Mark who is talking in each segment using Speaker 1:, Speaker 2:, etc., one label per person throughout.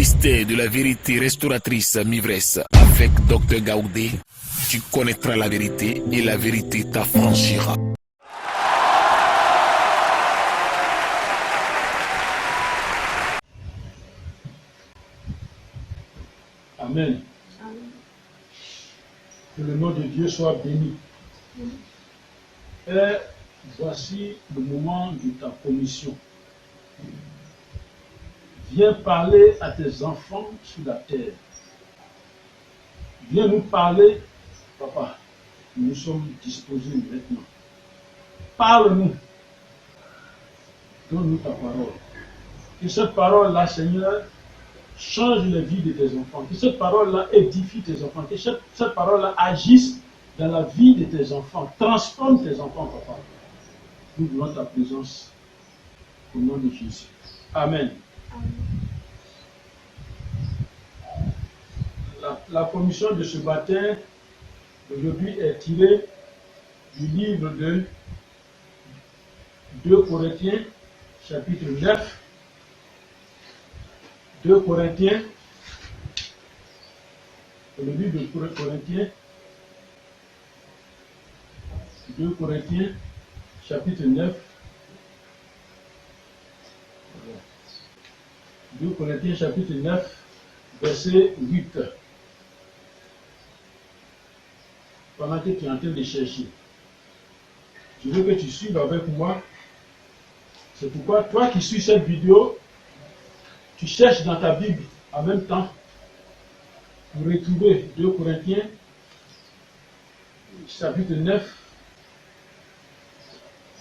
Speaker 1: mystère de la vérité restauratrice Mivresse avec Dr Gaoudé, tu connaîtras la vérité et la vérité t'affranchira.
Speaker 2: Amen. Amen. Que le nom de Dieu soit béni. Et voici le moment de ta commission. Viens parler à tes enfants sur la terre. Viens nous parler, papa. Nous sommes disposés maintenant. Parle-nous. Donne-nous ta parole. Que cette parole-là, Seigneur, change la vie de tes enfants. Que cette parole-là édifie tes enfants. Que cette parole-là agisse dans la vie de tes enfants. Transforme tes enfants, papa. Nous voulons ta présence au nom de Jésus. Amen. La commission de ce matin, aujourd'hui, est tirée du livre de 2 Corinthiens, chapitre 9. 2 Corinthiens, le livre de Corinthiens, 2 Corinthiens, chapitre 9. 2 Corinthiens, chapitre 9, verset 8. Pendant que tu es en train de chercher, je veux que tu suives avec moi. C'est pourquoi toi qui suis cette vidéo, tu cherches dans ta Bible en même temps pour retrouver 2 Corinthiens, chapitre 9,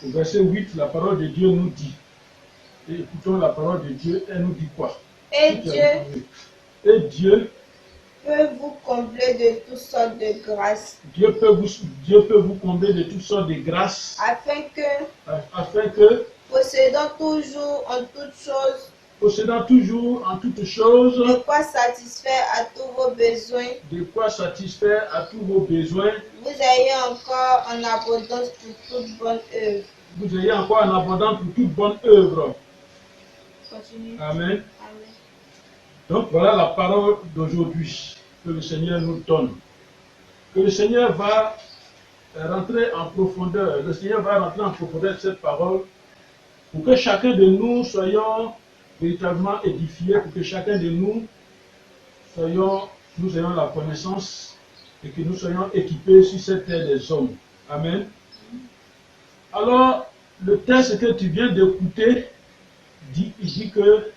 Speaker 2: au verset 8, la parole de Dieu nous dit. Et écoutons la parole de Dieu, elle nous dit quoi?
Speaker 3: Et
Speaker 2: Dieu
Speaker 3: peut vous combler de toutes sortes de grâces.
Speaker 2: Dieu peut vous combler de toutes sortes de grâces.
Speaker 3: Afin
Speaker 2: que
Speaker 3: possédant toujours en toutes choses
Speaker 2: de
Speaker 3: quoi satisfaire à tous vos besoins, vous ayez encore en abondance pour toute bonne œuvre. Continue.
Speaker 2: Amen. Donc voilà la parole d'aujourd'hui que le Seigneur nous donne. Que le Seigneur va rentrer en profondeur. Le Seigneur va rentrer en profondeur de cette parole pour que chacun de nous soyons véritablement édifiés, pour que chacun de nous ayons la connaissance et que nous soyons équipés sur cette terre des hommes. Amen. Alors, le texte que tu viens d'écouter, il dit que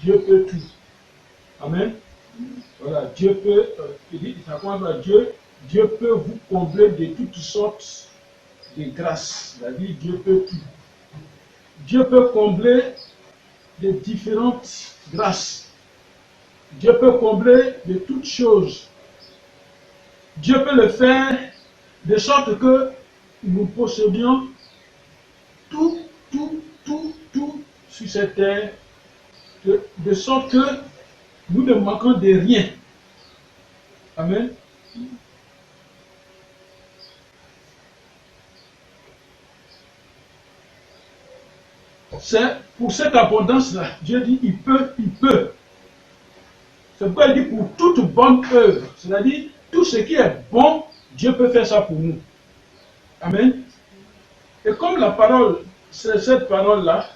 Speaker 2: Dieu peut tout. Amen. Voilà, Dieu peut, Dieu peut vous combler de toutes sortes de grâces. C'est-à-dire, Dieu peut tout. Dieu peut combler de différentes grâces. Dieu peut combler de toutes choses. Dieu peut le faire de sorte que nous possédions tout sur cette terre, de sorte que nous ne manquons de rien. Amen. C'est pour cette abondance-là, Dieu dit, il peut. C'est pourquoi il dit pour toute bonne œuvre. C'est-à-dire, tout ce qui est bon, Dieu peut faire ça pour nous. Amen. Et comme la parole, cette parole-là,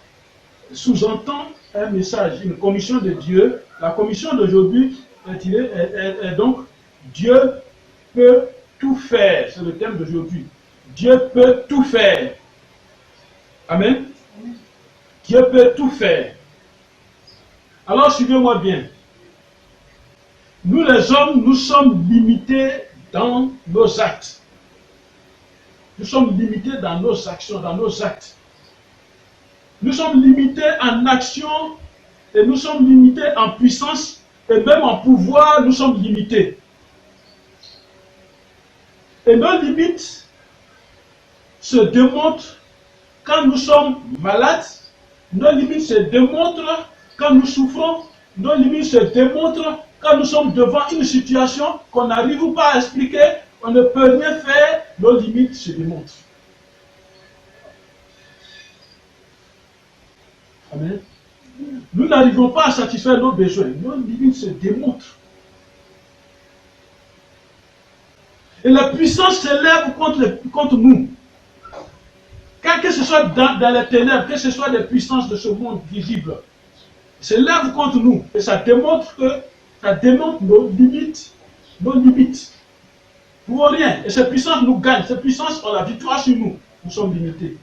Speaker 2: sous-entend un message, une commission de Dieu, la commission d'aujourd'hui est donc Dieu peut tout faire. C'est le thème d'aujourd'hui. Dieu peut tout faire. Amen. Dieu peut tout faire. Alors suivez-moi bien. Nous les hommes, nous sommes limités dans nos actes. Nous sommes limités dans nos actions, dans nos actes. Nous sommes limités en action et nous sommes limités en puissance et même en pouvoir, nous sommes limités. Et nos limites se démontrent quand nous sommes malades, nos limites se démontrent quand nous souffrons, nos limites se démontrent quand nous sommes devant une situation qu'on n'arrive pas à expliquer, on ne peut rien faire, nos limites se démontrent. Amen. Nous n'arrivons pas à satisfaire nos besoins. Nos limites se démontrent. Et la puissance s'élève contre nous. Que ce soit dans les ténèbres, que ce soit les puissances de ce monde visible, s'élève contre nous. Et ça démontre nos limites. Nos limites. Pour rien. Et ces puissances nous gagnent. Ces puissances ont la victoire sur nous. Nous sommes limités.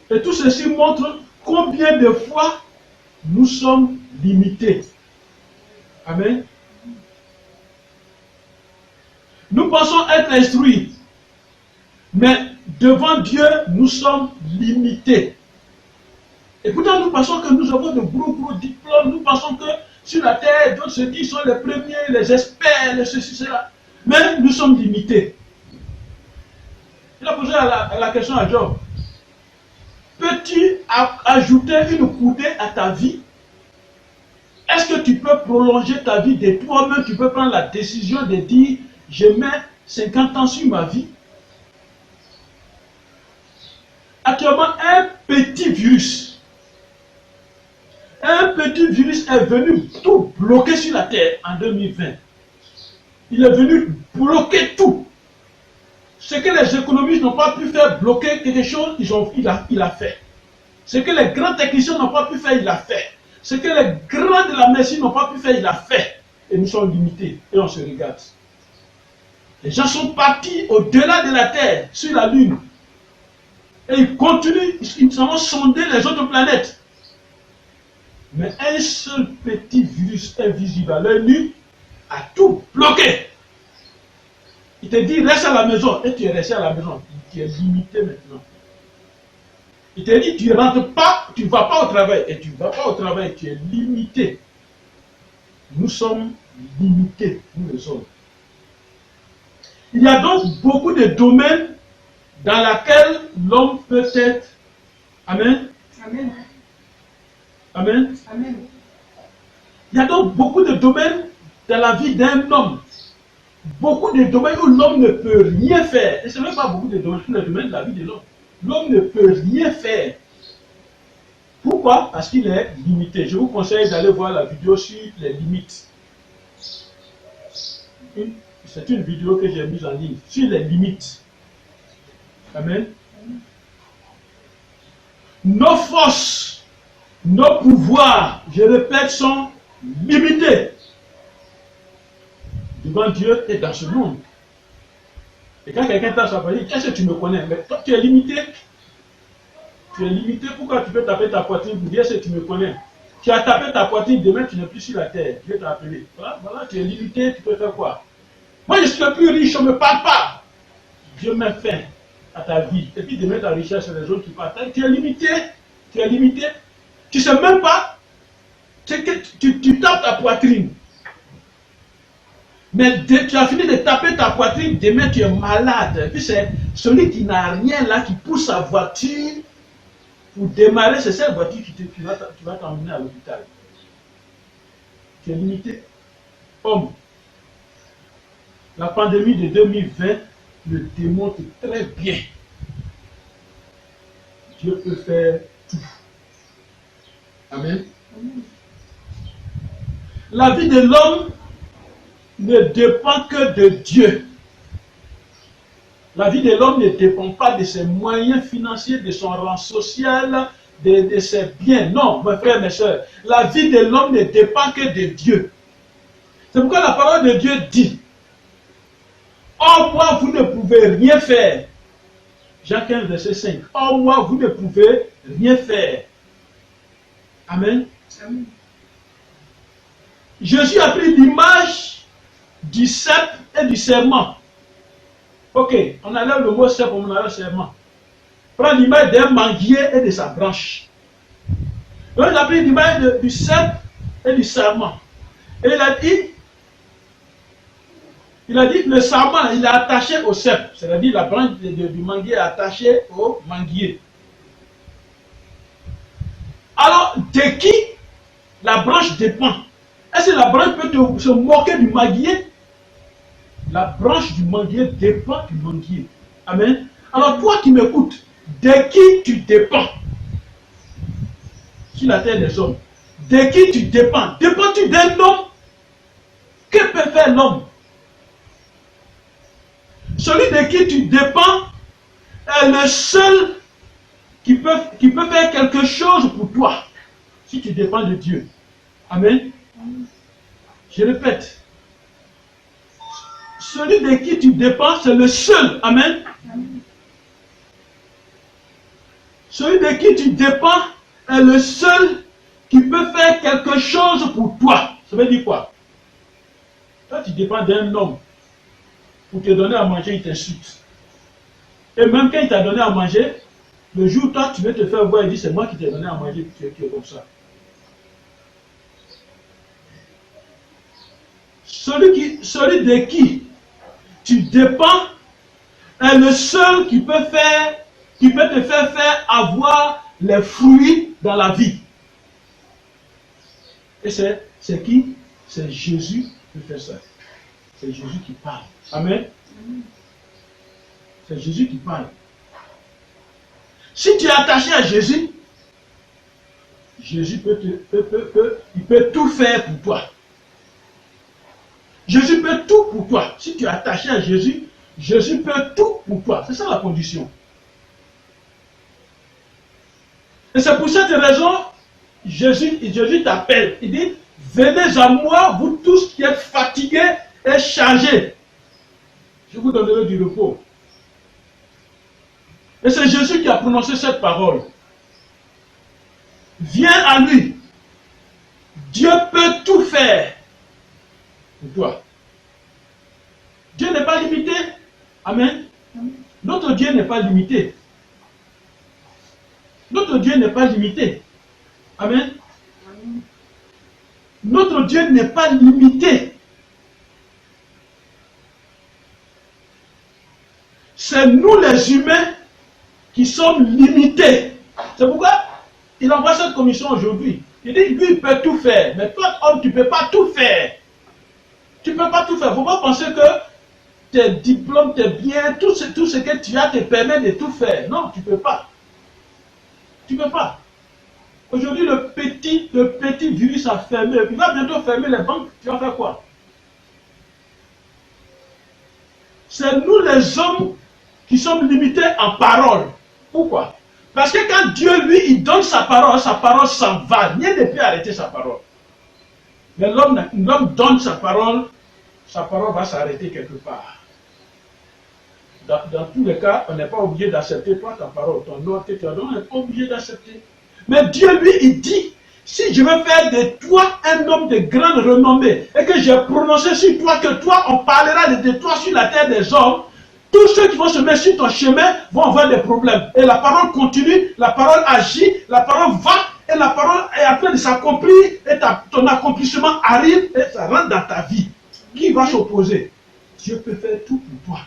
Speaker 2: Et tout ceci montre combien de fois nous sommes limités. Amen. Nous pensons être instruits. Mais devant Dieu, nous sommes limités. Et pourtant, nous pensons que nous avons de gros diplômes. Nous pensons que sur la terre, d'autres se disent sont les premiers, les experts, les ceci, cela. Mais nous sommes limités. Il a posé la question à Job. Peux-tu ajouter une coudée à ta vie? Est-ce que tu peux prolonger ta vie de toi-même? Tu peux prendre la décision de dire, je mets 50 ans sur ma vie. Actuellement, un petit virus est venu tout bloquer sur la terre en 2020. Il est venu bloquer tout. Ce que les économistes n'ont pas pu faire bloquer quelque chose, il a fait. Ce que les grands techniciens n'ont pas pu faire, il a fait. Ce que les grands de la médecine n'ont pas pu faire, il a fait. Et nous sommes limités et on se regarde. Les gens sont partis au-delà de la terre, sur la lune. Et ils continuent, ils vont sonder les autres planètes. Mais un seul petit virus invisible à l'œil nu a tout bloqué. Il te dit, reste à la maison. Et tu es resté à la maison. Tu es limité maintenant. Il te dit, tu ne rentres pas, tu ne vas pas au travail. Et tu ne vas pas au travail, tu es limité. Nous sommes limités, nous les hommes. Il y a donc beaucoup de domaines dans lesquels l'homme peut être. Amen.
Speaker 3: Amen.
Speaker 2: Amen.
Speaker 3: Amen.
Speaker 2: Il y a donc beaucoup de domaines dans la vie d'un homme. Beaucoup de domaines où l'homme ne peut rien faire. Et ce n'est même pas beaucoup de domaines, tous les domaines de la vie de l'homme. L'homme ne peut rien faire. Pourquoi? Parce qu'il est limité. Je vous conseille d'aller voir la vidéo sur les limites. C'est une vidéo que j'ai mise en ligne sur les limites. Amen. Nos forces, nos pouvoirs, je répète, sont limités devant Dieu et dans ce monde. Et quand quelqu'un t'a sa parole, est-ce que tu me connais? Mais toi, tu es limité. Tu es limité. Pourquoi tu peux taper ta poitrine pour dire est-ce que tu me connais? Tu as tapé ta poitrine, demain tu n'es plus sur la terre. Dieu t'a appelé. Voilà, tu es limité, tu peux faire quoi? Moi, je suis le plus riche, on ne me parle pas. Dieu met fin à ta vie. Et puis demain, ta richesse, c'est les autres qui partent. Tu es limité. Tu es limité. Tu ne sais même pas. C'est que tu tapes ta poitrine. Mais tu as fini de taper ta poitrine, demain tu es malade. Et puis c'est celui qui n'a rien là, qui pousse sa voiture pour démarrer, c'est cette voiture qui va t'emmener à l'hôpital. Tu es limité. Homme. La pandémie de 2020 le démontre très bien. Dieu peut faire tout. Amen. La vie de l'homme ne dépend que de Dieu. La vie de l'homme ne dépend pas de ses moyens financiers, de son rang social, de ses biens. Non, mes frères, mes soeurs, la vie de l'homme ne dépend que de Dieu. C'est pourquoi la parole de Dieu dit, « Or moi, vous ne pouvez rien faire. » Jean 15, verset 5. « Or moi, vous ne pouvez rien faire. » Amen. Amen. Jésus a pris l'image du cep et du serment. Ok, on enlève le mot cep, on enlève le serment. Prends l'image d'un manguier et de sa branche. Donc il a pris l'image du cep et du serment. Et il a dit que le serment, il est attaché au cep. C'est-à-dire la branche du manguier est attachée au manguier. Alors, de qui la branche dépend? Est-ce que la branche peut se moquer du manguier? La branche du manguier dépend du manguier. Amen. Alors toi qui m'écoutes, de qui tu dépends? sur la terre des hommes. De qui tu dépends? Dépends-tu d'un homme? Que peut faire l'homme? Celui de qui tu dépends est le seul qui peut faire quelque chose pour toi, si tu dépends de Dieu. Amen. Je répète. Celui de qui tu dépends, c'est le seul. Amen. Celui de qui tu dépends est le seul qui peut faire quelque chose pour toi. Ça veut dire quoi? Toi, tu dépends d'un homme. Pour te donner à manger, il t'insulte. Et même quand il t'a donné à manger, le jour où toi, tu veux te faire voir, il dit, c'est moi qui t'ai donné à manger, puis tu es comme ça. Celui de qui tu dépends est le seul qui peut te faire avoir les fruits dans la vie. Et c'est qui? C'est Jésus qui fait ça. C'est Jésus qui parle. Amen. C'est Jésus qui parle. Si tu es attaché à Jésus, Jésus peut tout faire pour toi. Jésus peut tout pour toi. Si tu es attaché à Jésus, Jésus peut tout pour toi. C'est ça la condition. Et c'est pour cette raison, Jésus t'appelle. Il dit, venez à moi, vous tous qui êtes fatigués et chargés. Je vous donnerai du repos. Et c'est Jésus qui a prononcé cette parole. Viens à lui. Dieu peut tout faire pour toi. Dieu n'est pas limité. Amen. Notre Dieu n'est pas limité. Notre Dieu n'est pas limité. Amen. Notre Dieu n'est pas limité. C'est nous les humains qui sommes limités. C'est pourquoi il envoie cette commission aujourd'hui. Il dit, lui, il peut tout faire. Mais toi, homme, tu ne peux pas tout faire. Tu ne peux pas tout faire. Il ne faut pas penser que tes diplômes, tes biens, tout ce que tu as te permet de tout faire. Non, tu ne peux pas. Tu ne peux pas. Aujourd'hui, le petit virus a fermé. Il va bientôt fermer les banques. Tu vas faire quoi? C'est nous les hommes qui sommes limités en parole. Pourquoi? Parce que quand Dieu, lui, il donne sa parole s'en va. Rien ne peut arrêter sa parole. Mais l'homme donne sa parole va s'arrêter quelque part. Dans tous les cas, on n'est pas obligé d'accepter toi ta parole, ton ordre que tu as donné, on n'est pas obligé d'accepter. Mais Dieu, lui, il dit, si je veux faire de toi un homme de grande renommée, et que j'ai prononcé sur toi, que toi, on parlera de toi sur la terre des hommes, tous ceux qui vont se mettre sur ton chemin vont avoir des problèmes. Et la parole continue, la parole agit, la parole va, et la parole est en train de s'accomplir, et ton accomplissement arrive, et ça rentre dans ta vie. Qui va s'opposer? Dieu peut faire tout pour toi.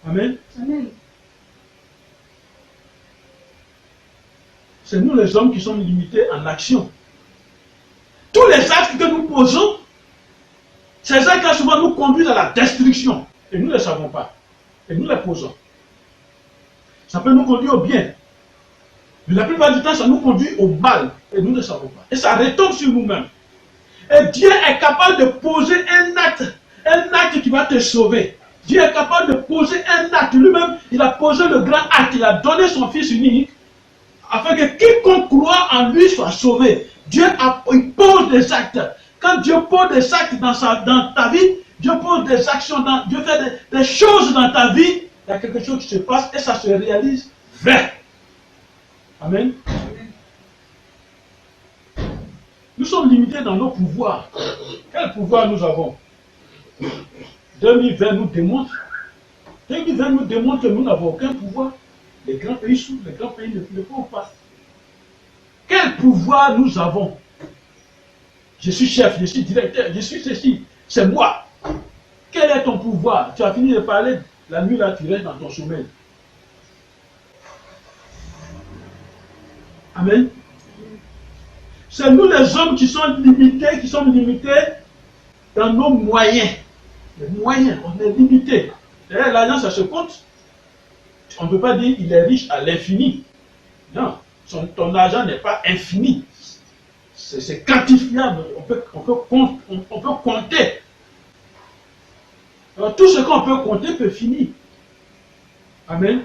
Speaker 2: Amen.
Speaker 3: Amen.
Speaker 2: C'est nous les hommes qui sommes limités en action. Tous les actes que nous posons, ces actes souvent nous conduisent à la destruction. Et nous ne le savons pas. Et nous les posons. Ça peut nous conduire au bien. Mais la plupart du temps, ça nous conduit au mal. Et nous ne le savons pas. Et ça retombe sur nous-mêmes. Et Dieu est capable de poser un acte qui va te sauver. Dieu est capable de poser un acte. Lui-même, il a posé le grand acte. Il a donné son Fils unique afin que quiconque croit en lui soit sauvé. Dieu il pose des actes. Quand Dieu pose des actes dans ta vie, Dieu pose des actions, Dieu fait des choses dans ta vie, il y a quelque chose qui se passe et ça se réalise vrai. Amen. Nous sommes limités dans nos pouvoirs. Quel pouvoir nous avons? 2020 nous démontre. 2020 nous démontre que nous n'avons aucun pouvoir. Les grands pays souffrent, les grands pays ne font pas. Quel pouvoir nous avons? Je suis chef, je suis directeur, je suis ceci. C'est moi. Quel est ton pouvoir? Tu as fini de parler, la nuit là, tu restes dans ton sommeil. Amen. C'est nous les hommes qui sommes limités dans nos moyens. Les moyens, on est limité. L'argent, ça se compte. On ne peut pas dire qu'il est riche à l'infini. Non, ton argent n'est pas infini. C'est quantifiable, on peut compter. Alors, tout ce qu'on peut compter peut finir. Amen.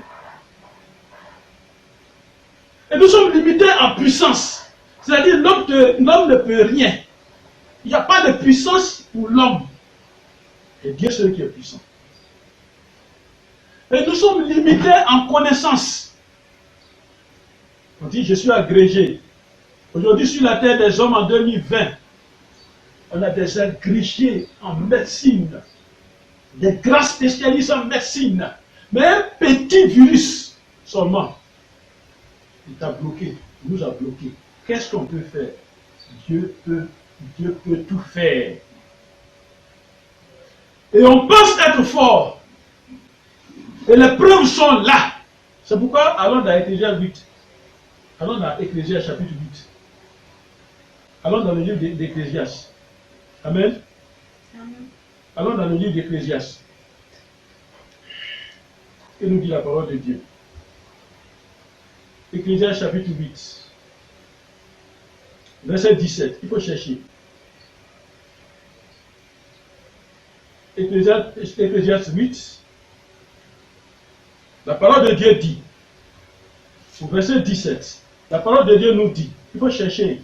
Speaker 2: Et nous sommes limités en puissance. C'est-à-dire l'homme ne peut rien. Il n'y a pas de puissance pour l'homme. Et Dieu c'est lui qui est puissant. Et nous sommes limités en connaissance. On dit, je suis agrégé. Aujourd'hui, sur la terre des hommes en 2020, on a des agrégés en médecine, des grands spécialistes en médecine. Mais un petit virus seulement, il t'a bloqué, il nous a bloqués. Qu'est-ce qu'on peut faire? Dieu peut tout faire. Et on pense être fort. Et les preuves sont là. C'est pourquoi, allons dans Ecclésiaste 8. Allons dans Ecclésiaste chapitre 8. Allons dans le livre d'Ecclésiaste. Amen. Allons dans le livre d'Ecclésiaste. Et nous dit la parole de Dieu. Ecclésiaste chapitre 8. Verset 17. Il faut chercher. Ecclésiaste 8. La parole de Dieu dit. Au verset 17. La parole de Dieu nous dit. Il faut chercher.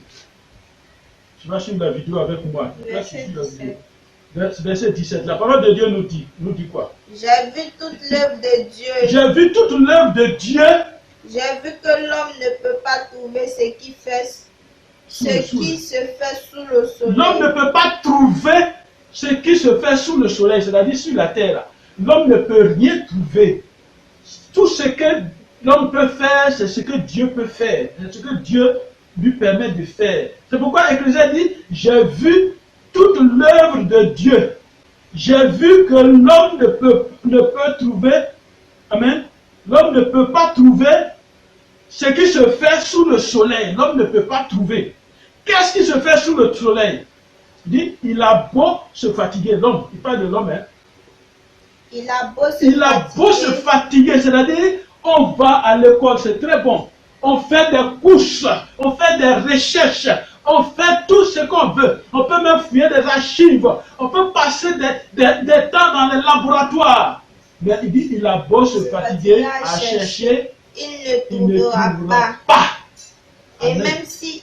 Speaker 2: Tu vas suivre la vidéo avec moi. Verset 17. La parole de Dieu nous dit quoi?
Speaker 3: J'ai vu toute l'œuvre de Dieu.
Speaker 2: J'ai vu toute l'œuvre de Dieu.
Speaker 3: J'ai vu que l'homme ne peut pas trouver ce qui se fait sous le soleil.
Speaker 2: L'homme ne peut pas trouver ce qui se fait sous le soleil, c'est-à-dire sur la terre. L'homme ne peut rien trouver. Tout ce que l'homme peut faire, c'est ce que Dieu peut faire. C'est ce que Dieu lui permet de faire. C'est pourquoi Ecclésiaste dit, j'ai vu toute l'œuvre de Dieu. J'ai vu que l'homme ne peut trouver, amen, l'homme ne peut pas trouver ce qui se fait sous le soleil. L'homme ne peut pas trouver. Qu'est-ce qui se fait sous le soleil? Il dit, il a beau se fatiguer, l'homme, il parle de l'homme, hein.
Speaker 3: Il a beau se
Speaker 2: fatiguer, c'est-à-dire, on va à l'école, c'est très bon. On fait des courses, on fait des recherches, on fait tout ce qu'on veut. On peut même fouiller des archives, on peut passer des temps dans les laboratoires. Mais il dit, il a beau se fatiguer à chercher,
Speaker 3: il ne trouvera pas. Et même si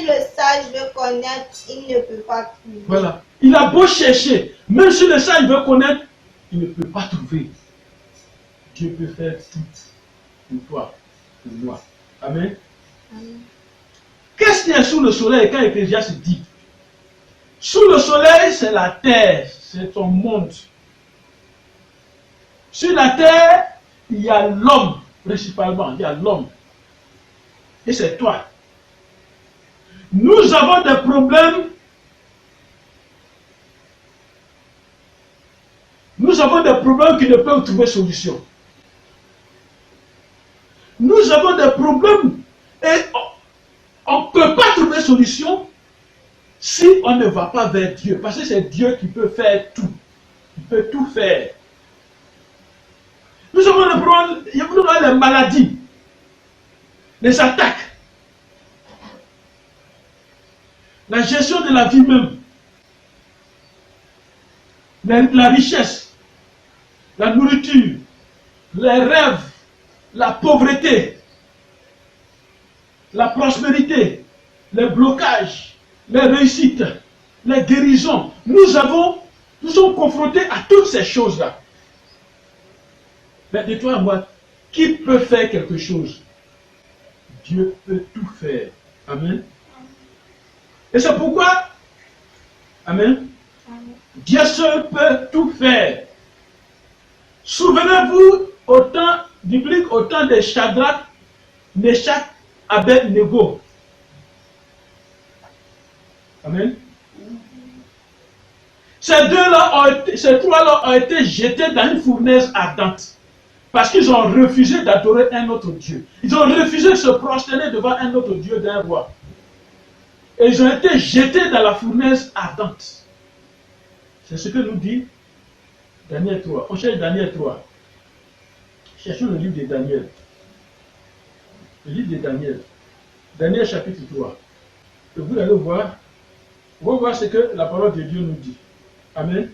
Speaker 3: le sage veut connaître, il ne peut pas trouver.
Speaker 2: Voilà. Il a beau chercher, même si le sage veut connaître, il ne peut pas trouver. Dieu peut faire tout pour toi, pour moi. Amen.
Speaker 3: Amen.
Speaker 2: Qu'est-ce qu'il y a sous le soleil quand Ecclésiaste dit? Sous le soleil, c'est la terre, c'est ton monde. Sur la terre, il y a l'homme, principalement, il y a l'homme. Et c'est toi. Nous avons des problèmes. Nous avons des problèmes qui ne peuvent trouver solution. Nous avons des problèmes et on ne peut pas trouver solution si on ne va pas vers Dieu. Parce que c'est Dieu qui peut faire tout. Il peut tout faire. Nous avons des problèmes, nous avons les maladies, les attaques, la gestion de la vie même, la richesse, la nourriture, les rêves, la pauvreté, la prospérité, les blocages, les réussites, les guérisons. Nous sommes confrontés à toutes ces choses-là. Mais de toi à moi, qui peut faire quelque chose? Dieu peut tout faire. Amen. Et c'est pourquoi, amen, Dieu seul peut tout faire. Souvenez-vous au temps biblique, au temps de Shadrach, Meshach, Abed-Nego. Amen. Ces trois-là ont été jetés dans une fournaise ardente. Parce qu'ils ont refusé d'adorer un autre Dieu. Ils ont refusé de se prosterner devant un autre Dieu d'un roi. Et ils ont été jetés dans la fournaise ardente. C'est ce que nous dit Daniel 3. On cherche Daniel 3. Cherchons le livre de Daniel. Le livre de Daniel. Daniel chapitre 3. Et vous allez voir, vous allez voir ce que la parole de Dieu nous dit. Amen.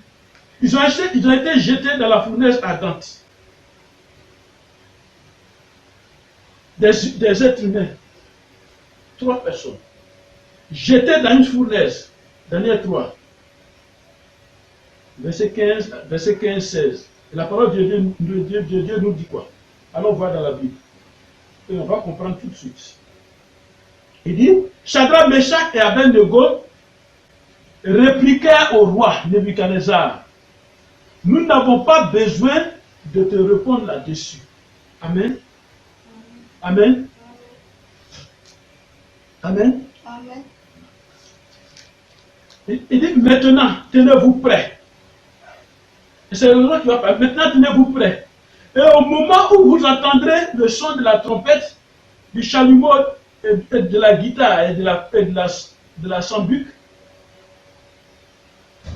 Speaker 2: Ils ont été jetés dans la fournaise ardente. Des êtres humains. 3 personnes. Jetés dans une fournaise. Daniel 3. Verset 15-16. La parole de Dieu nous dit quoi? Allons voir dans la Bible. Et on va comprendre tout de suite. Il dit, Shadrach, Meshach et Abednego répliquèrent au roi Nebuchadnezzar. Nous n'avons pas besoin de te répondre là-dessus. Amen. Amen. Amen.
Speaker 3: Amen.
Speaker 2: Il dit, maintenant, tenez-vous prêts. Et c'est le roi qui va parler. Maintenant, tenez-vous prêts. Et au moment où vous entendrez le son de la trompette, du chalumeau, et de la guitare et de la sambuc,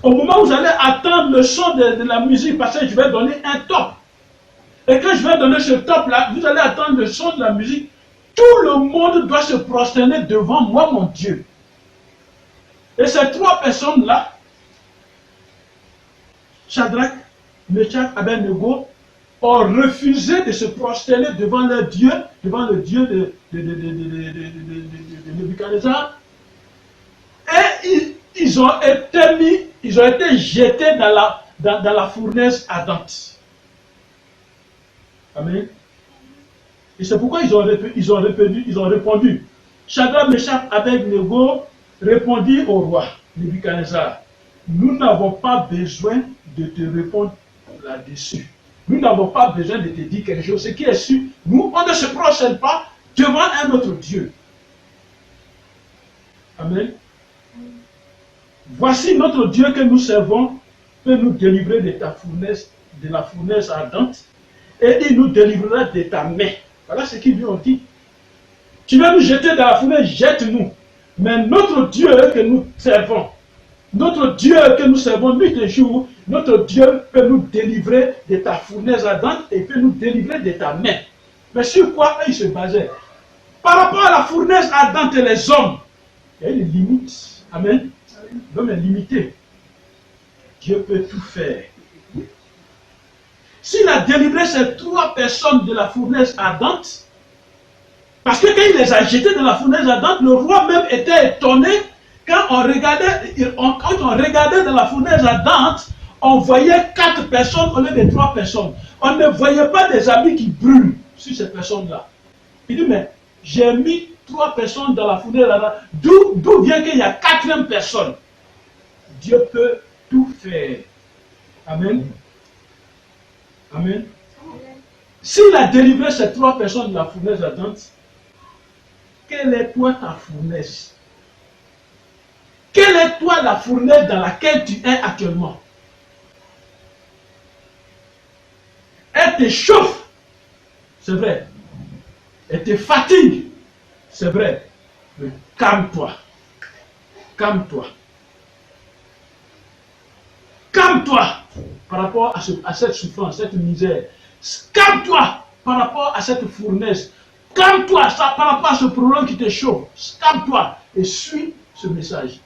Speaker 2: au moment où vous allez attendre le son de la musique, parce que je vais donner un top. Et quand je vais donner ce top-là, vous allez attendre le son de la musique. Tout le monde doit se prosterner devant moi, mon Dieu. Et ces 3 personnes-là, Shadrach, Meshach, Abednego, ont refusé de se prosterner devant leur Dieu, devant le Dieu de Nebuchadnezzar. Et ils ont été jetés dans la fournaise ardente. Amen. Et c'est pourquoi ils ont répondu. Shadrach, Meshach, Abednego répondit au roi Nebuchadnezzar. Nous n'avons pas besoin de te répondre là-dessus. Nous n'avons pas besoin de te dire quelque chose. Ce qui est sûr, nous, on ne se prosterne pas devant un autre Dieu. Amen. Voici notre Dieu que nous servons peut nous délivrer de la fournaise ardente, et il nous délivrera de ta main. Voilà ce qu'ils lui ont dit. Tu vas nous jeter dans la fournaise, jette-nous. Mais notre Dieu que nous servons, nuit et jour, notre Dieu peut nous délivrer de ta fournaise ardente et peut nous délivrer de ta main. Mais sur quoi ils se basaient? Par rapport à la fournaise ardente et les hommes, il y a une limite. Amen. L'homme est limité. Dieu peut tout faire. S'il a délivré ces 3 personnes de la fournaise ardente, parce que quand il les a jetés dans la fournaise ardente, le roi même était étonné. Quand on regardait dans la fournaise ardente, on voyait 4 personnes au lieu de 3 personnes. On ne voyait pas des habits qui brûlent sur ces personnes-là. Il dit, mais j'ai mis 3 personnes dans la fournaise ardente. D'où vient qu'il y a 4e personne? Dieu peut tout faire. Amen. Amen. S'il a délivré ces 3 personnes de la fournaise ardente, quelle est toi ta fournaise? Quelle est toi la fournaise dans laquelle tu es actuellement? Elle te chauffe, c'est vrai. Elle te fatigue, c'est vrai. Mais calme-toi. Calme-toi. Calme-toi par rapport à cette souffrance, cette misère. Calme-toi par rapport à cette fournaise. Calme-toi par rapport à ce problème qui te chauffe. Calme-toi et suis ce message.